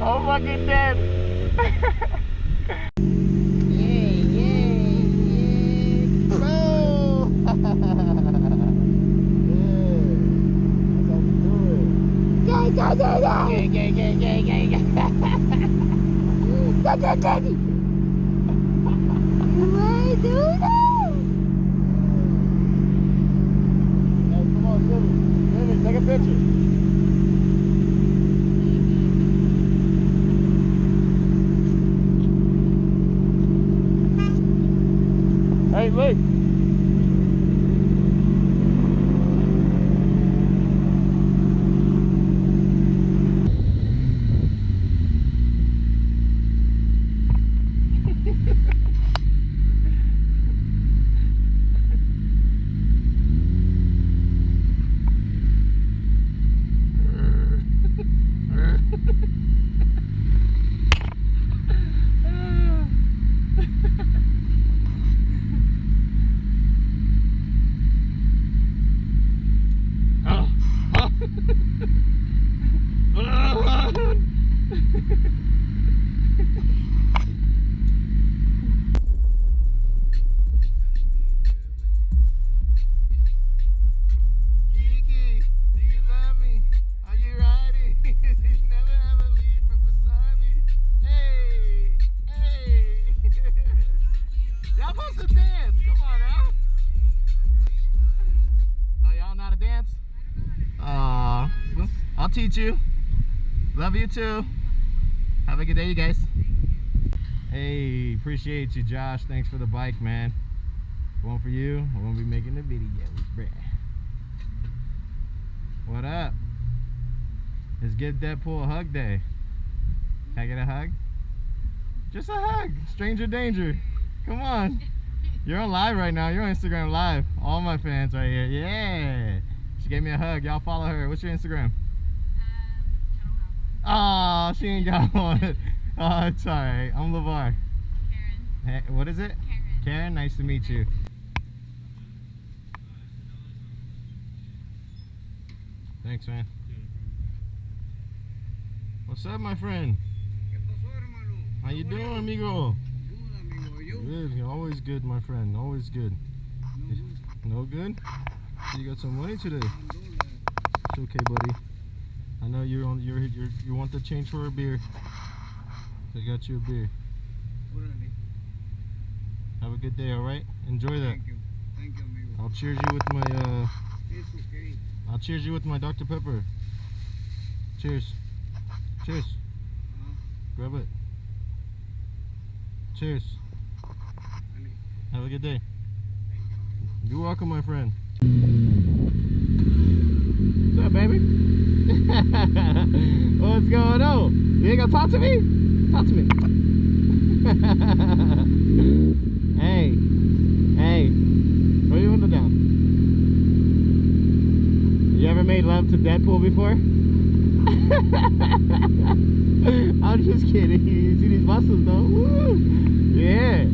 I'm fucking dead. Take a picture. Hey, look. I'll teach you. Love you too. Have a good day, you guys. Hey, appreciate you, Josh. Thanks for the bike, man. One for you. I won't be making the videos, bruh. What up? Let's give Deadpool a hug day. Can I get a hug? Just a hug. Stranger danger. Come on. You're on live right now. You're on Instagram live. All my fans right here. Yeah. She gave me a hug. Y'all follow her. What's your Instagram? Oh, she ain't got one. Oh, it's alright. I'm LeVar. Karen. Hey, what is it? Karen. Karen, nice to meet you. Thanks, man. What's up, my friend? How you doing, amigo? Good. Always good, my friend. Always good. No good? You got some money today. It's okay, buddy. I know you want the change for a beer. So I got you a beer. Have a good day, alright? Enjoy that. Thank you. Thank you, amigo. I'll cheers you with my It's okay. I'll cheers you with my Dr. Pepper. Cheers. Cheers. Grab it. Cheers. Have a good day. You're welcome, my friend. What's up, baby? What's going on? You ain't gonna talk to me? Talk to me. Hey. Hey. Throw your window down. You ever made love to Deadpool before? I'm just kidding. You see these muscles though? Woo! Yeah.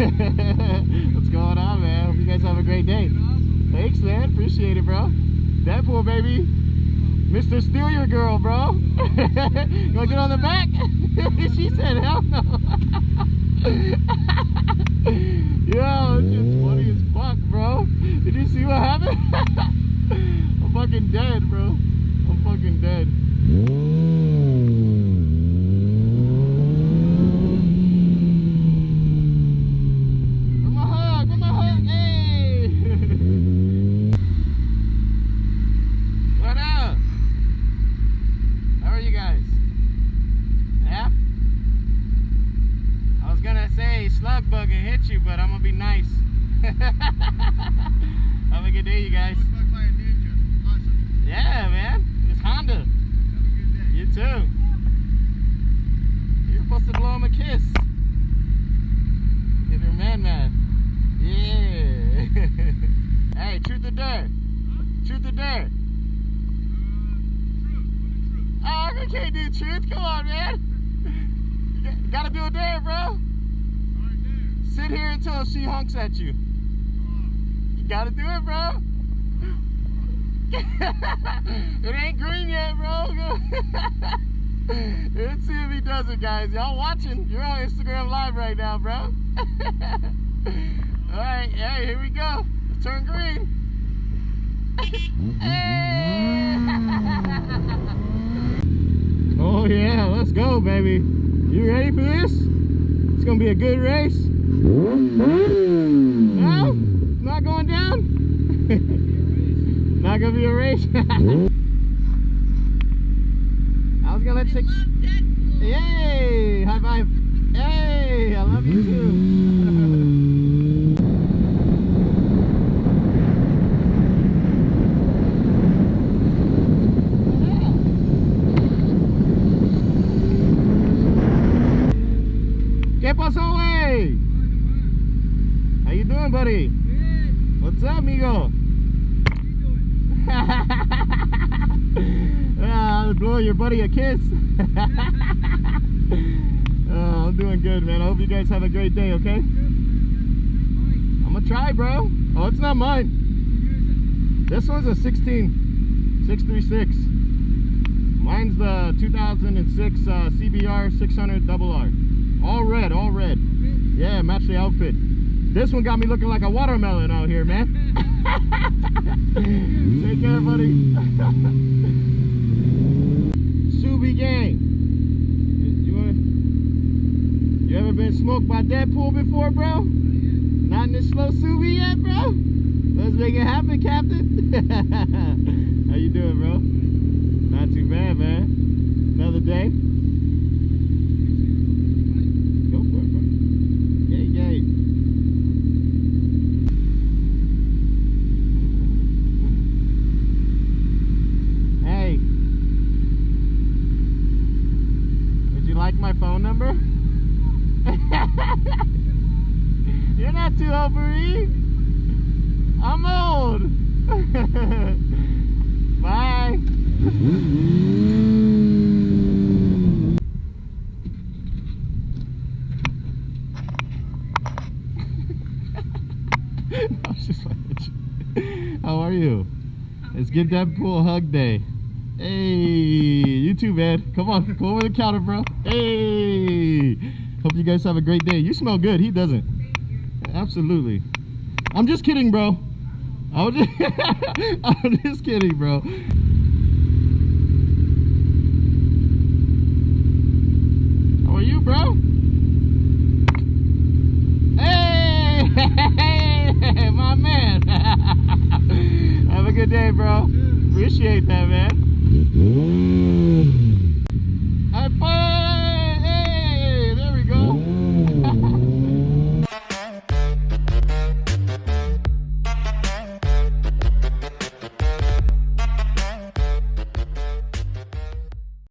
What's going on, man? Hope you guys have a great day. Thanks, man. Appreciate it, bro. Deadpool, baby. Mr. Steal Your Girl, bro. You wanna get on the back? She said, hell no. Yo, this shit's funny as fuck, bro. Did you see what happened? I'm fucking dead, bro. I'm fucking dead. Where's my hug? Where's my hug? Hey! What up? How are you guys? Yeah? I was gonna say slug bug and hit you, but I'm gonna be nice. Have a good day, you guys. Yeah, man. It's Honda. Have a good day. You too. You're supposed to blow him a kiss. Get her man. Yeah. Hey, truth or dare? Huh? Truth or dare? Truth. Oh, I can't do truth. Come on, man. You gotta do a dare, bro. Alright, dare. Sit here until she honks at you. You gotta do it, bro. It ain't green yet, bro. Let's see if he does it, guys. Y'all watching? You're on Instagram Live right now, bro. Alright, hey, here we go. Turn green. Oh yeah, let's go, baby. You ready for this? It's gonna be a good race. No? Not going down? Not gonna be a race. I was gonna let you. Yay! High five! Hey! I love you too. ¿Qué pasó, wey? How you doing, buddy? Good. What's up, amigo? Blowing your buddy a kiss. Oh, I'm doing good, man. I hope you guys have a great day, okay? I'm gonna try, bro. Oh, it's not mine. This one's a 636. Mine's the 2006 CBR 600 RR. All red, all red. Yeah, match the outfit. This one got me looking like a watermelon out here, man. Take care, buddy. Subi gang. You ever been smoked by Deadpool before, bro? Not in this slow Subi yet, bro? Let's make it happen, Captain. How you doing, bro? Not too bad, man. Another day. Go for it, bro. Yay, yay. Hey, would you like my phone number? You're not too old for me. I'm old. Bye. I was just like, how are you? Let's get Deadpool hug day. Hey, you too, man. Come on, go over the counter, bro. Hey, hope you guys have a great day. You smell good. He doesn't. Absolutely. I'm just kidding, bro. I'm just kidding, bro. How are you, bro? Hey, my man. Have a good day, bro. Appreciate that, man.